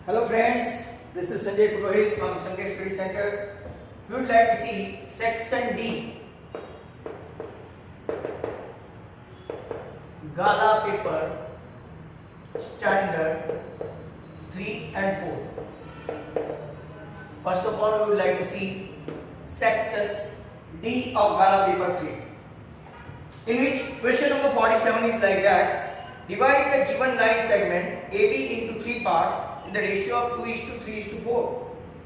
Hello friends, this is Sanjay Purohit from Sanjay Study Center. We would like to see section D, Gala paper, standard 3 and 4. First of all, we would like to see section D of Gala paper 3, in which question number 47 is like that. Divide the given line segment AB into 3 parts in the ratio of 2:3:4.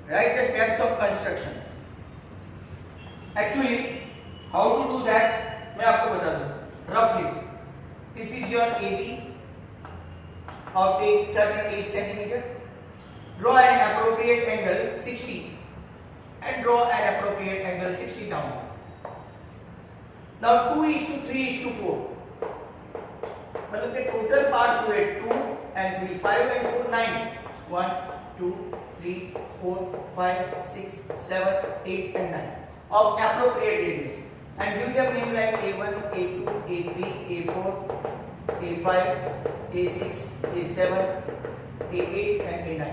Write the steps of construction. Actually, how to do that मैं आपको बता दूं. Roughly, this is your AB of take 7-8 centimeter. Draw an appropriate angle 60 and draw an appropriate angle 60 down. Now 2:3:4. मतलब के total parts हुए 2 and 3, 5 and 4, 9. 1, 2, 3, 4, 5, 6, 7, 8 and 9 of appropriate radius, and give them name like A1, A2, A3, A4, A5, A6, A7, A8 and A9.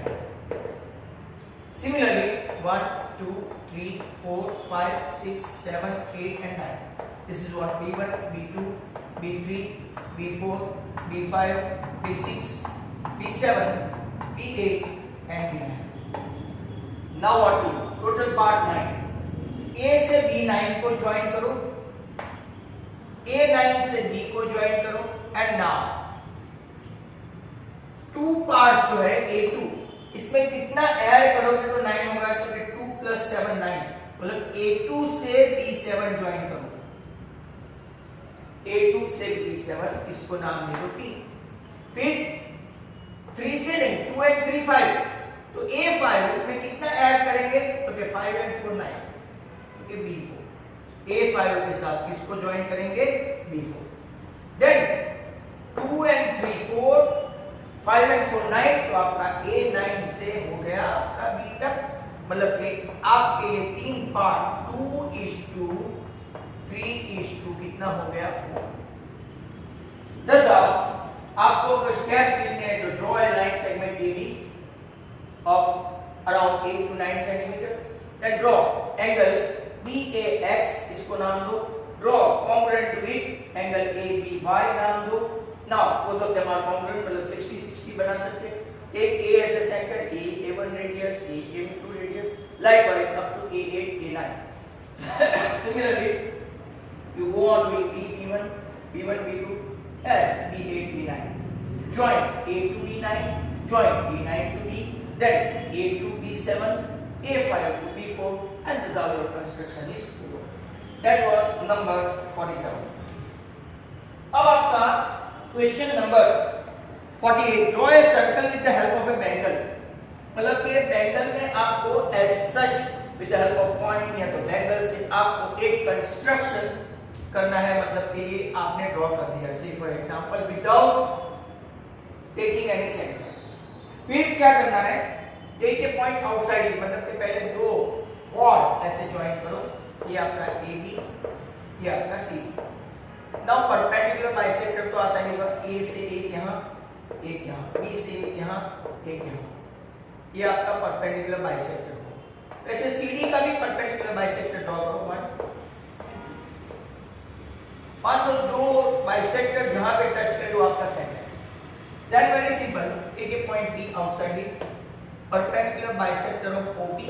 Similarly, 1, 2, 3, 4, 5, 6, 7, 8 and 9. This is what B1, B2, B3, B4, B5, B6, B7, B8 and B9. Now what to do? Total part 9. A से B9 को join करो, A9 से B को join करो, and now 2 parts जो है A2, इसमें कितना ऐड करोगे तो 9 होगा, तो 2 + 7 9, मतलब A2 से B7 ज्वाइन करो. A2 से B7, इसको नाम दे दो T. फिर 3 से नहीं, 2 and 3 5, तो A5 में कितना ऐड करेंगे, तो 5 and 4 9, तो B4. A5 के साथ किसको ज्वाइन करेंगे, B4. देन 2 and 3 4, 5 and 4 9, तो आपका A9 से हो गया आपका B तक, मतलब कि आपके ये 3 पार्ट 2:3:2 कितना हो गया 4. दस आपको अगर स्टेप्स लिखने हैं तो draw a line segment AB of around 8 to 9 centimeter. Then draw angle BAX, इसको नाम दो. Draw congruent to it angle ABY नाम दो. Now both of them are congruent, मतलब 60 60 बना सकते हैं. Take A as a center, A1 radius, A2 radius, likewise up to A8 A9. Similarly, you go on with B1, B1 B2 as B8 B9. Join A to B9, join B9 to B, then A to B7, A5 to B4, and this is how your construction is over. That was number 47. अब आपका question number 48. Draw a circle with the help of a bangle. मतलब कि bangle में आपको as such with the help of point या तो bangle से आपको एक कंस्ट्रक्शन करना है, मतलब कि ये आपने ड्रॉ कर दिया. से for example without taking any centre. फिर क्या करना है, टेक ए पॉइंट आउटसाइड, मतलब कि पहले 2 कॉर्ड ऐसे ज्वाइन करो. ये आपका AB, ये आपका CD. नाउ परपेंडिकुलर बाइसेक्टर तो आता ही होगा. A से एक यहाँ, एक यहाँ, B से एक यहाँ, एक यहाँ. ये आपका परपेंडिकुलर बाइसेक्टर हो. वैसे CD का भी परपेंडिकुलर बाइसेक्टर ड्रॉ करो. 1 और तो 2 बाइसेक्टर जहां पे टच करे वो आपका center. Then very simple, take a point B outside it, perpendicular bisector of OP.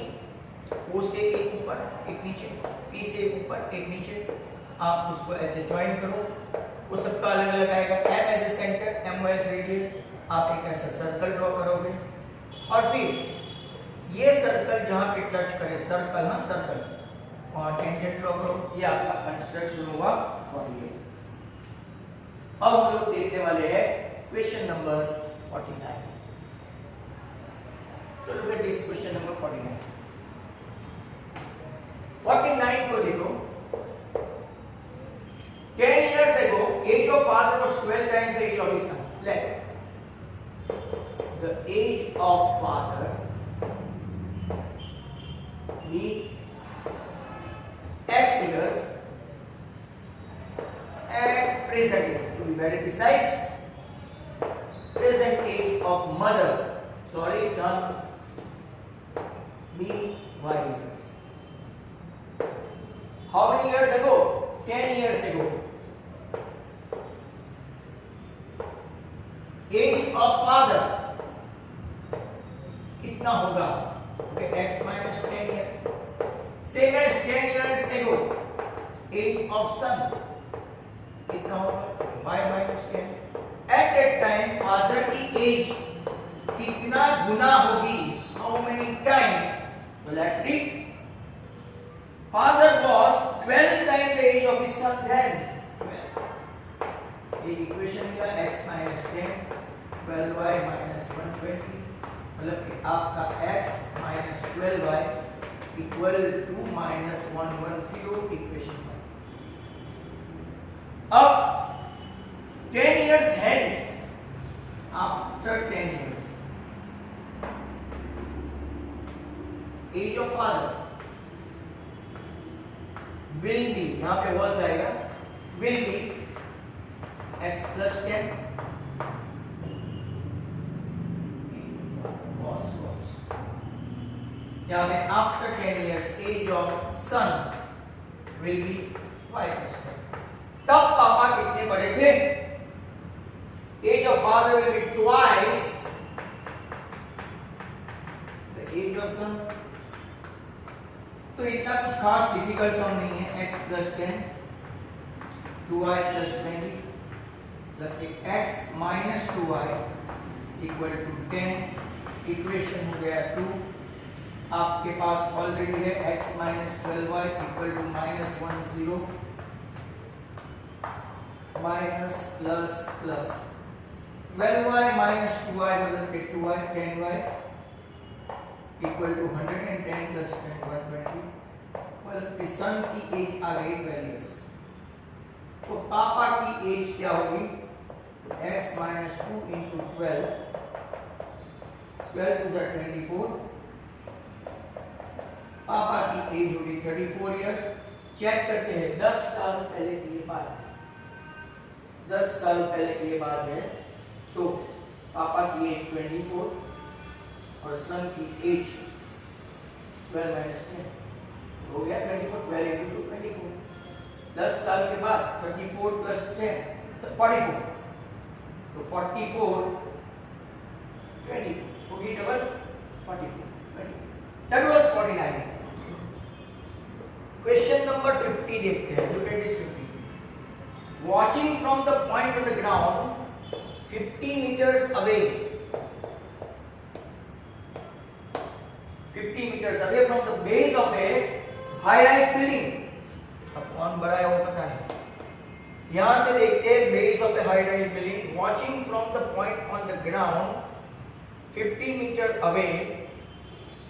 O से एक ऊपर एक नीचे, P से एक ऊपर एक नीचे. आप उसको ऐसे ज्वाइन करो. वो सबका अलग अलग आएगा. M as a center, M as radius. आप एक ऐसा सर्कल ड्रॉ करोगे और फिर ये सर्कल जहां पे टच करे, सर्कल, हाँ सर्कल, और टेंजेंट ड्रॉ करो. ये आपका कंस्ट्रक्शन होगा 48. अब हम लोग देखने वाले हैं क्वेश्चन नंबर 49. तो look at this question number 49. 49 को देखो. 10 years ago, age of father was 12 times the age of his son. Let the age of father be X years and present age. To be very precise, present age of mother sorry son, be y years. How many years ago? 10 years ago. Age of father कितना होगा? Okay, x minus 10 years. Same as 10 years ago. Age of son कितना होगा? y minus 10. At that time father की age कितना गुना होगी? How many times? Well, let's read. Father was 12 times the age of his son then. 12. एक equation मिला x minus 10, 12y minus 120. मतलब कि आपका x minus 12y equal to minus 110 equation 1. अब 10 years hence, after 10 years, age of father will be, यहाँ पे was आएगा, will be x plus 10 was यहाँ पे after 10 years age of son will be y plus 10. तब पापा कितने बड़े थे? age of father will be twice the age of son. तो इतना कुछ खास डिफिकल्ट सम नहीं है. x plus 10 2y plus 20 मतलब कि x minus 2y equal to 10 equation हो गया 2. आपके पास ऑलरेडी है x minus 12y equal to minus 10 minus plus plus 12y minus 2y मतलब कि 2y 10y equal to 110 plus 120. मतलब कि सन की एज आ गई 12 years. तो पापा की एज क्या होगी? x minus 2 into 12 12 is 24. पापा की एज होगी 34 years. चेक करते हैं 10 साल पहले की ये बात है. 10 साल पहले की ये बात है. तो पापा की एज 24 और सन की एज 12 minus 10 हो गया 24. 12 into 24. 10 साल के बाद 34 plus 10 तो 44. तो 44 22 होगी double 44 22. That was 49. Question number 50 देखते हैं. Look at this 50. Watching from the point on the ground 50 meters away. 50 meters away from the base of a high-rise building. अब कौन बड़ा है वो पता नहीं. यहां से देखते हैं base of a high-rise building. Watching from the point on the ground 50 meters away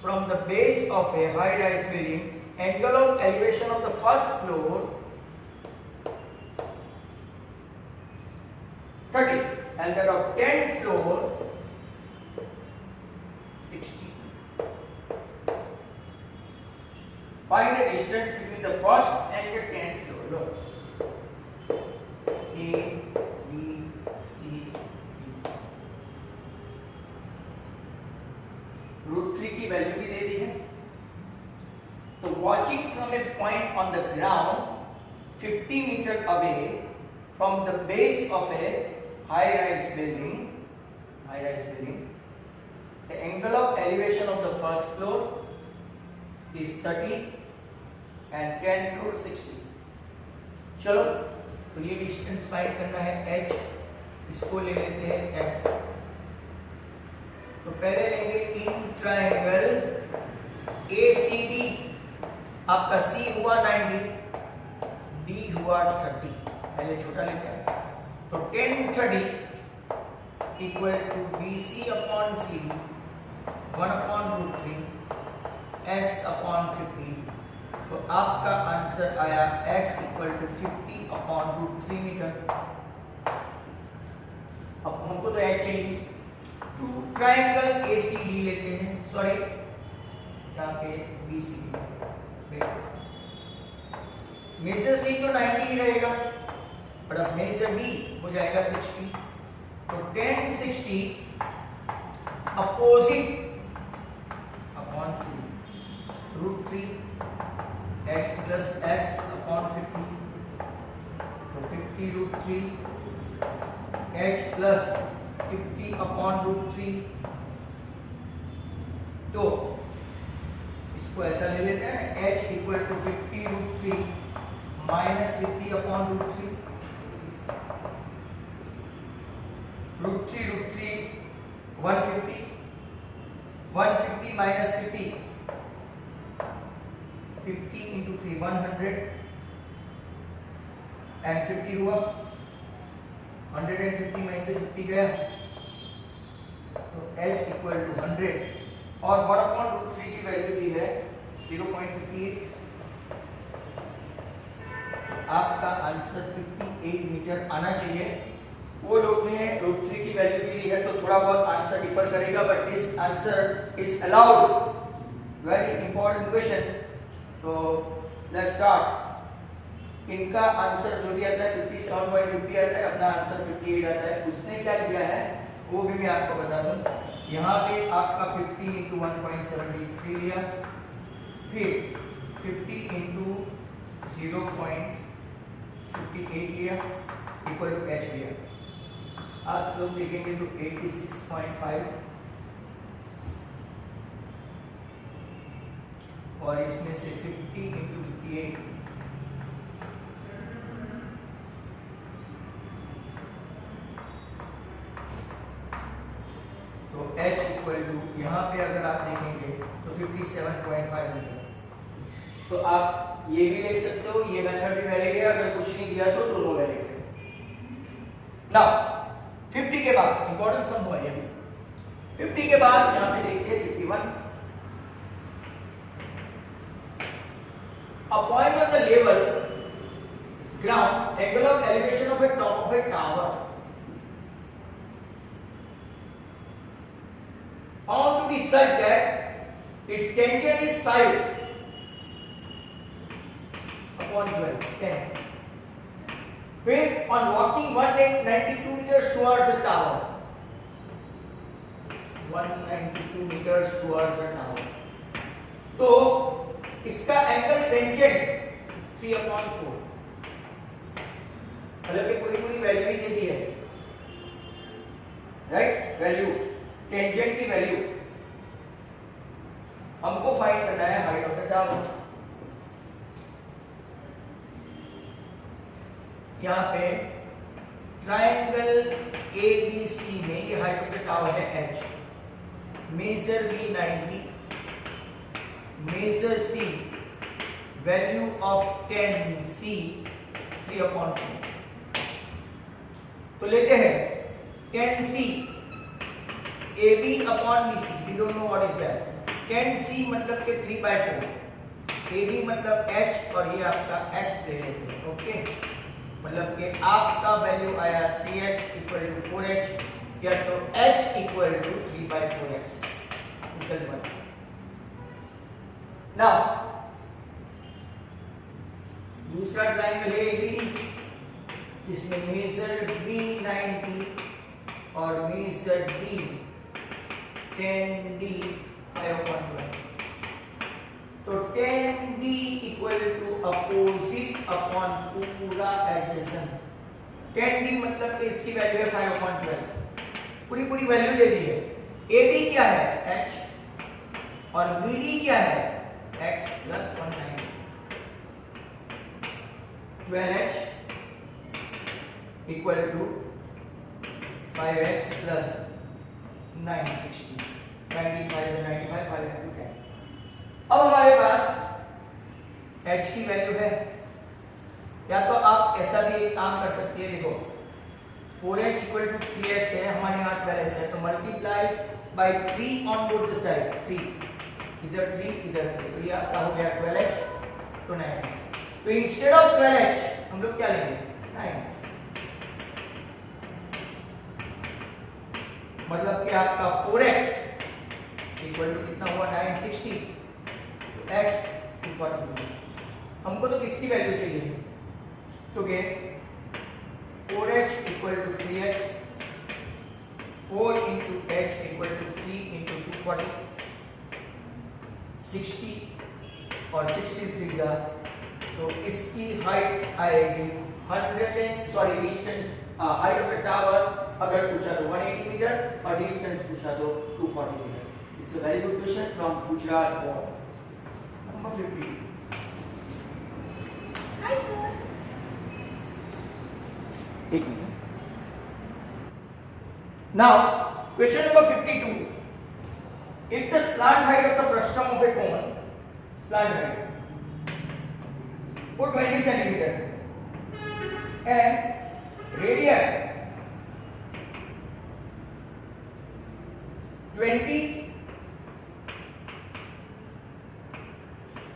from the base of a high-rise building. Angle of elevation of the first floor 30 and that of 10th floor 60. Find the distance between the first and the 10th floor. Look. A, B, C, D. √3 की value भी दे दी है. तो watching from a point on the ground 50 meters away from the base of a high-rise building, the angle of elevation of the first floor is 30 and 10th floor 60. चलो तो ये distance find करना है h. इसको ले लेते हैं x. तो पहले लेंगे इन ट्रायंगल ACD. आपका C हुआ 90, D हुआ 30. पहले छोटा लेते हैं. तो 10 30 equal to BC upon CD 1 upon √3 x upon 50. तो आपका आंसर आया x equal to 50 upon √3 meter. अब हमको तो h चाहिए. टू ट्रायंगल ACD लेते हैं. सॉरी यहाँ पे BCD. मेजर C तो 90 ही रहेगा, पर अब मेजर B हो जाएगा 60. तो 10 60 अपोजिट अपॉन सी √3 x प्लस x अपॉन 50, तो 50 √3 h प्लस 50 अपॉन √3। तो इसको ऐसा ले लेते हैं h equal to 50 √3 minus 50 upon √3। √3 150, 150 minus 50, 50 into 3 100 and 50 हुआ 150 में से 50 गया, तो h इक्वल टू 100 और 1/√3 की वैल्यू दी है 0.58। आपका आंसर 58 मीटर आना चाहिए। वो लोग ने √3 की वैल्यू भी ली है तो थोड़ा बहुत आंसर डिफर करेगा, but this answer is allowed. Very important question. तो लेट्स स्टार्ट। इनका आंसर जो भी आता है 57.50 आता है, अपना आंसर 58 आता है। उसने क्या किया है वो भी मैं आपको बता दूं। यहाँ पे आपका 50 इंटू 1.73 लिया, फिर 50 इंटू 0.58 लिया इक्वल टू h लिया। आप लोग देखेंगे तो 86.5 और इसमें से 50 इंटू 58 तो h इक्वल टू यहाँ पे अगर आप देखेंगे तो 57.5 मीटर। तो आप ये भी ले सकते हो, ये मेथड भी वैलिड है। अगर कुछ नहीं दिया तो दोनों वैलिड है। नाउ 50 के बाद इंपॉर्टेंट सम हुआ ये भी। 50 के बाद यहाँ पे देखिए 51। A point on the level ground, angle of elevation of a top of a tower found to be such that its tangent is 5 upon 12, 10. When on walking 192 meters towards the tower, 192 meters towards the tower, तो इसका angle tangent 3/4, मतलब पूरी value ही दे दी है, right. Value tangent की value हमको find करना है height of the tower. यहाँ पे ट्रायंगल ABC में ये हाइट ऑफ द टावर है h, major B 90, measure C, value of 10C 3/2। तो लेते हैं 10C AB upon BC, we don't know what is that। 10C मतलब के 3/4, AB मतलब h और ये आपका x ले लेते हैं, ओके। मतलब कि आपका वैल्यू आया 3x इक्वल टू 4h, या तो h equal to 3/4x। Result one. Now, दूसरा ट्रायंगल है ABD, इसमें मेजर B 90 और मेजर D 10D 5/12। तो 10D equal to opposite upon पूरा एडजेसेंट। 10D मतलब कि इसकी वैल्यू है 5/12, पूरी वैल्यू दे दी है। AB क्या है h और BD क्या है x plus 190। 12h equal to 5x plus 960, 95 95 5 into 10। अब हमारे पास h की वैल्यू है, या तो आप ऐसा भी एक काम कर सकते हैं। देखो 4h इक्वल टू 3x है, हमारे यहाँ 12h है, तो multiply by 3 on both the side. 3 इधर 3 इधर 3, तो ये आपका हो गया 12h तो 9x। तो इंस्टेड ऑफ 12h हम लोग क्या लेंगे 9x, मतलब कि आपका 4x इक्वल टू कितना हुआ 960, तो x इक्वल टू हमको तो किसकी वैल्यू चाहिए, तो के 4h equal to 3x, 4 into h equal to 3 40 60 और 63 जा, तो इसकी हाइट आएगी 100 distance height of the tower अगर पूछा तो 180 मीटर और डिस्टेंस पूछा तो 240 meter. It's a very good question from Gujarat board. Number 52। Hi sir. एक minute. Now, question number 52. If the slant height of the frustum of a cone, slant height, put 20 centimeter, and radii 20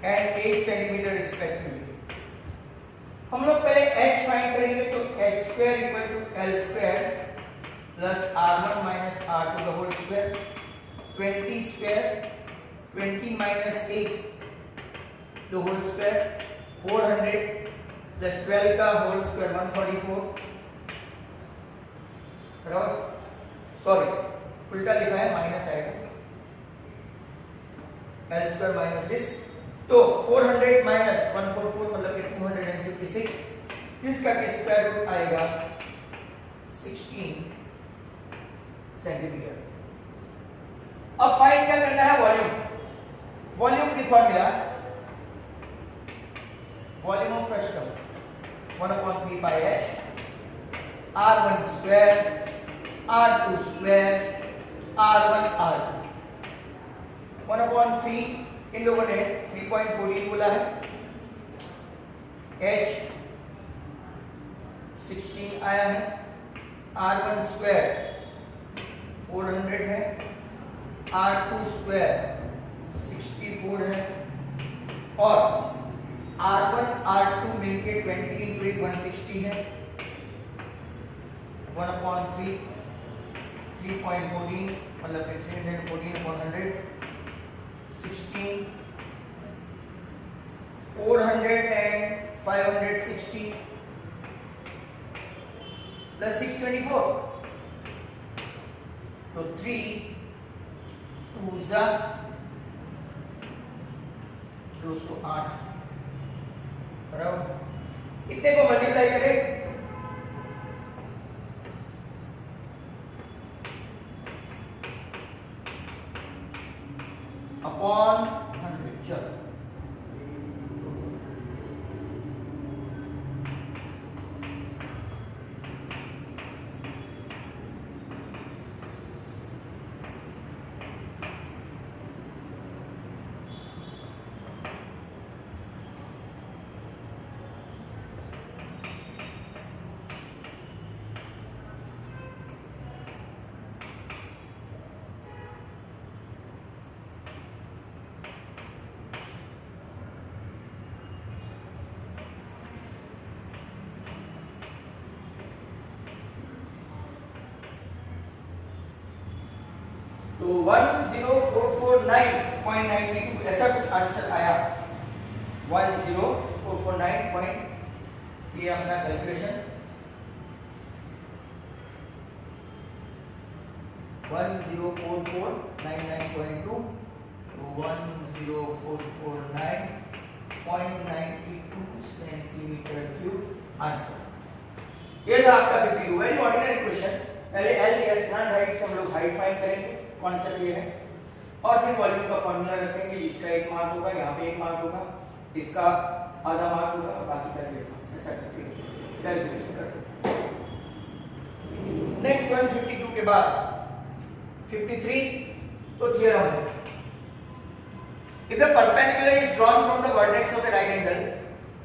and 8 centimeter respectively. हम लोग पहले h find करेंगे, तो h square equal to l square plus r1 minus r2 the whole square, 20 square 20 minus 8 the whole square, 400 plus 12 का whole square 144, बराबर, sorry उल्टा लिखा है, माइनस आएगा, l square minus this, तो 400 minus 144 मतलब कि 256, इसका स्क्वायर रूट आएगा 16 सेंटीमीटर। अब फाइंड क्या करना है, वॉल्यूम। वॉल्यूम की formula volume of frustum 1/3 pi h r1 square r2 square r1 r2 1/3। इन लोगों ने 3.14 बोला है, h 16 आया है, r1 स्क्वायर 400 है, r2 स्क्वायर 64 है, और r1 r2 मिलके 20 into 8 160 है, 1/3 3.14 मतलब 314/100 16 400 and 560 plus 624, तो 3 2 जा 208, बराबर। इतने को मल्टीप्लाई करें अपॉन 100, चलो तो 10449.92 ऐसा कुछ आंसर आया, 10449. ये अपना कैलकुलेशन 10449.92 तो 10449.92 सेंटीमीटर क्यूब आंसर। ये था आपका 52, वेरी ऑर्डिनरी क्वेश्चन। पहले एल या स्लैंट हाइट से हम लोग हाइट फाइंड करेंगे, कॉन्सेप्ट ये है, और फिर वॉल्यूम का फॉर्मूला रखेंगे, इसका 1 मार्क होगा, यहाँ पे 1 मार्क होगा, इसका आधा मार्क होगा, बाकी का 1.5 मार्क, ऐसा करके कैलकुलेशन करते हैं। नेक्स्ट 152 के बाद 53 तो थ्योरम है। If a perpendicular is drawn from the vertex of a right angle,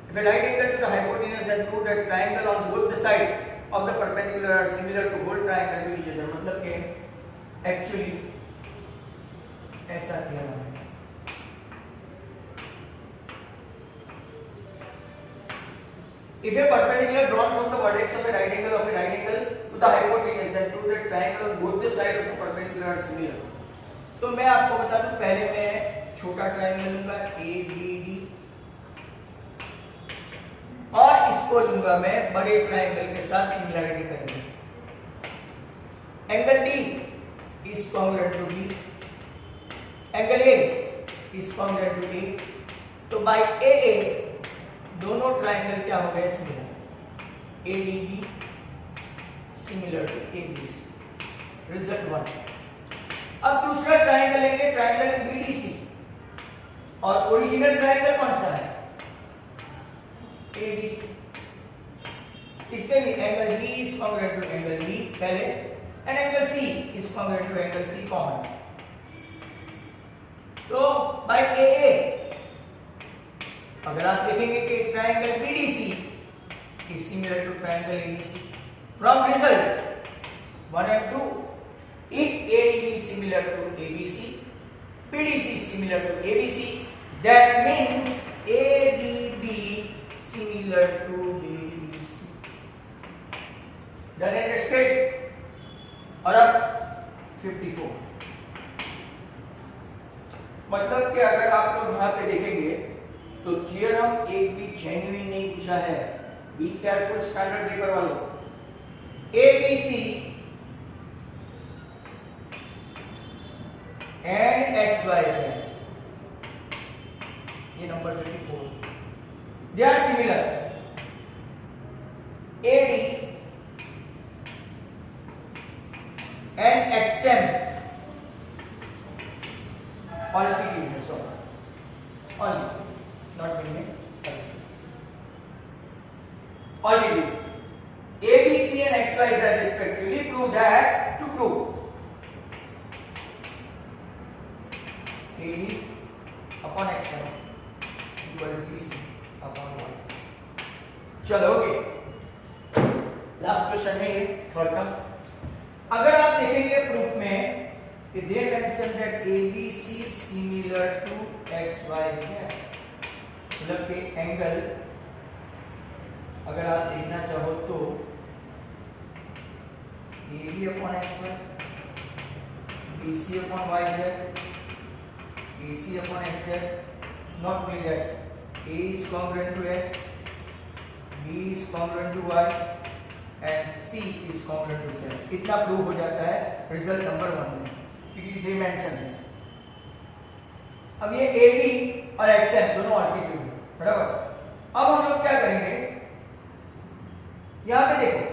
if a right angle to the hypotenuse and prove that triangle on both the sides of the perpendicular are similar to whole triangle to each other, मतलब कि actually ऐसा theorem है। If a perpendicular drawn from the vertex of a right angle to the hypotenuse then prove that triangle on both the sides of the perpendicular are similar. तो मैं आपको बता दूं, पहले मैं छोटा ट्रायंगल लूंगा ABD और इसको लूंगा मैं बड़े ट्रायंगल के साथ सिमिलरिटी करेंगे। Angle D is congruent to B angle A is congruent to A, तो बाय ए ए दोनों ट्राइंगल क्या हो गए similar, ADB similar to ABC, result 1। अब दूसरा ट्राइंगल लेंगे, ट्राइंगल बीडीसी, और ओरिजिनल ट्राइंगल कौन सा है, एबीसी। इसमें भी angle B is congruent to angle B पहले, and angle C is congruent to angle C common. तो बाय ए ए अगर आप देखेंगे कि triangle BDC is similar to triangle ABC, from result 1 and 2, if ADB is similar to ABC, BDC is similar to ABC, that means ADB similar to BDC. Done and understood? और अब 54, मतलब कि अगर आप लोग यहाँ पे देखेंगे तो थ्योरम एक भी जेन्युइन नहीं पूछा है। बी केयरफुल स्टैंडर्ड पेपर वालों, ABC and XYZ, ये number 54, they are similar, AD and XM altitude है, sorry, altitude, not meaning, altitude, ABC and XYZ respectively prove that to prove AD upon XM equal to BC upon YC। चलो okay, last question है ये third का। अगर आप देखेंगे proof में कि they mention that ABC is similar to XYZ, मतलब कि एंगल अगर आप देखना चाहो तो AB upon XY, BC upon YZ, AC upon XZ, not only that, A is congruent to X, B is congruent to Y, and C is congruent to Z। इतना prove हो जाता है रिजल्ट नंबर 1 में, क्योंकि they mention this. अब ये AB और XM दोनों ऑल्टीट्यूड है, बराबर। अब हम लोग क्या करेंगे, यहां पे देखो,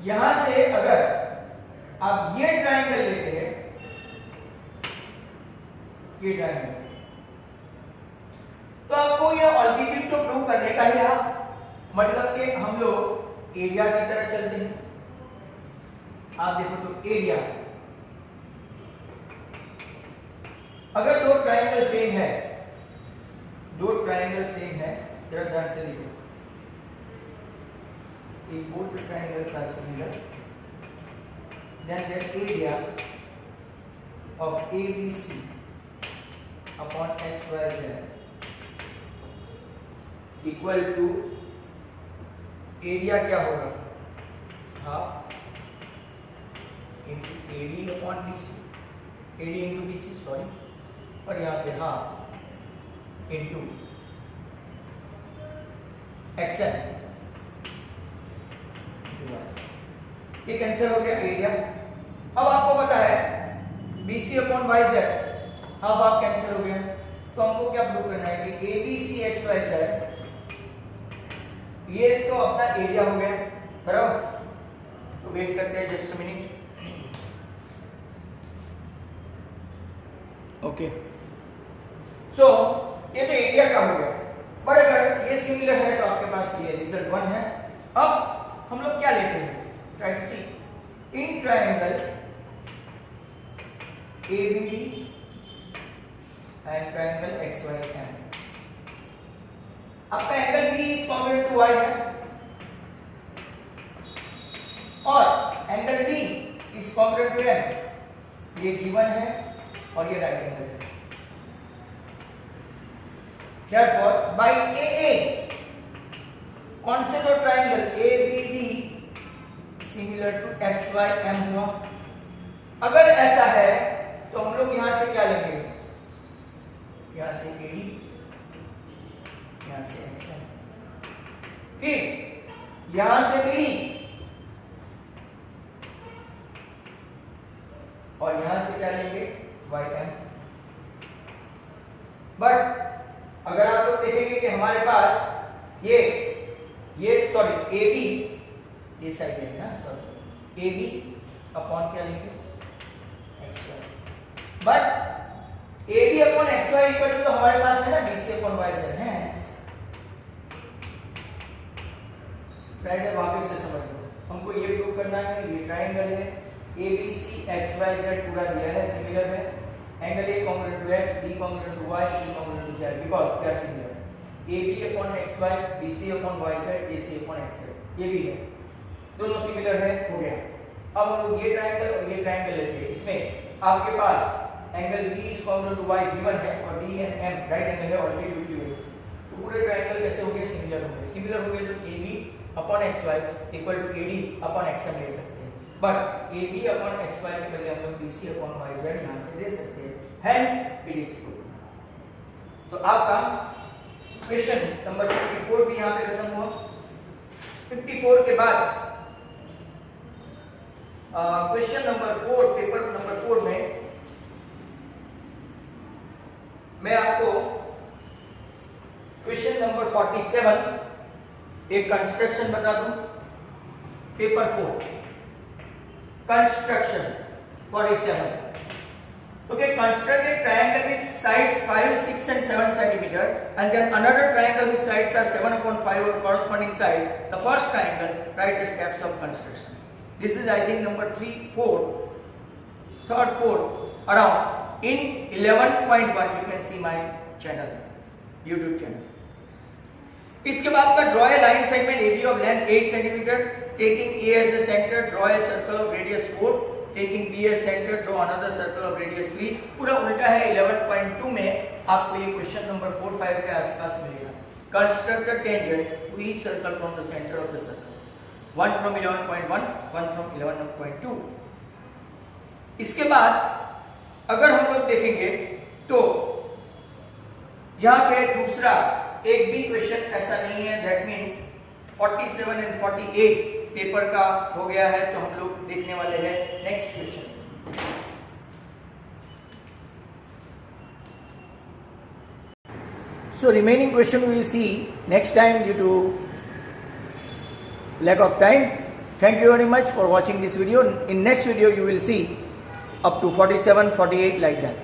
यहां से अगर आप ये ट्राइंगल लेते हैं, ये ट्राइंगल, तो आपको ये ऑल्टीट्यूड तो प्रूव करने का ही रहा, मतलब कि हम लोग एरिया की तरह चलते हैं। आप देखो तो एरिया, अगर दो ट्राइंगल सेम है, दो ट्राइंगल सेम है, जरा ध्यान से देखो, if both the triangles are similar, then their area of ABC upon XYZ equal to area क्या होगा, half into AD upon BC, AD into BC sorry, और यहाँ पे हाफ इंटू XM, ये कैंसिल हो गया एरिया। अब आपको पता है BC upon YZ, half half cancel हो गया, तो हमको क्या प्रूव करना है कि ABC XYZ ये तो अपना एरिया हो गया, बराबर। तो वेट करते हैं जस्ट मिनट, ओके। सो ये तो एरिया का हो गया, बट अगर ये सिमिलर है तो आपके पास ये रिजल्ट 1 है। अब हम लोग क्या लेते हैं, try to see in triangle ABD and triangle XYM, आपका angle B is congruent to Y है, और angle D is congruent to M, ये गिवन है और ये राइट एंगल है। Therefore, by AA कौन से दो triangle ABD similar to XYM हुआ। अगर ऐसा है तो हम लोग यहां से क्या लेंगे, यहां से AD, यहां से XM, फिर यहां से BD और यहां से क्या लेंगे YM। बट अगर आप लोग देखेंगे कि हमारे पास ये सॉरी ए बी, ये साइड है ना, सॉरी ए बी अपॉन क्या लिखेंगे X Y, but A B upon X Y equal तो हमारे पास है ना B C upon Y Z है, राइट है। वापस से समझ लो, हमको ये प्रूव करना है ये ट्राइंगल है A B C X Y Z पूरा दिया है, सिमिलर है, angle A congruent to X, B congruent to Y, C congruent to Z because they are similar. A B upon X Y, B C upon Y Z, A C upon X Z, ये भी है, दोनों similar है, हो गया। अब हम लोग ये ट्राइंगल और ये ट्राइंगल लेते हैं, इसमें आपके पास angle B is congruent to Y given है और D and M right angle है ऑलरेडी 50 डिग्री, तो पूरे ट्राइंगल कैसे हो गए, सिमिलर हो गए। सिमिलर हो गए तो A B upon X Y equal to A D upon X M ले सकते हैं, but A B upon X Y के बदले हम लोग B C upon Y Z यहाँ से दे सकते हैं, हेंस इट इज इक्वल। तो आपका क्वेश्चन नंबर 54 भी यहाँ पे खत्म हुआ। 54 के बाद क्वेश्चन नंबर 4, पेपर नंबर 4 में मैं आपको क्वेश्चन नंबर 47 एक कंस्ट्रक्शन बता दूं। Paper 4 construction 47, okay, construct a triangle with sides 5, 6 and 7 centimeter and then another triangle with sides are 7/5 on corresponding side. The first triangle, write the steps of construction. This is I think number 3, 4, third, 4 around in 11.1 you can see my channel, YouTube channel. इसके बाद का draw a line segment AB of length 8 centimeter, taking A as a center, draw a circle of radius 4, taking B as center, draw another circle of radius 3. पूरा उल्टा है। 11.2 में आपको ये question number 4, 5 के आसपास मिलेगा। Construct a tangent to each circle from the center of the circle. One from 11.1, one from 11.2. इसके बाद अगर हम लोग देखेंगे तो यहाँ पे दूसरा एक भी क्वेश्चन ऐसा नहीं है, दैट मीन्स 47 एंड 48 पेपर का हो गया है, तो हम लोग देखने वाले हैं next question. So remaining question we will see next time due to lack of time. Thank you very much for watching this video. In next video you will see up to 47, 48 like that.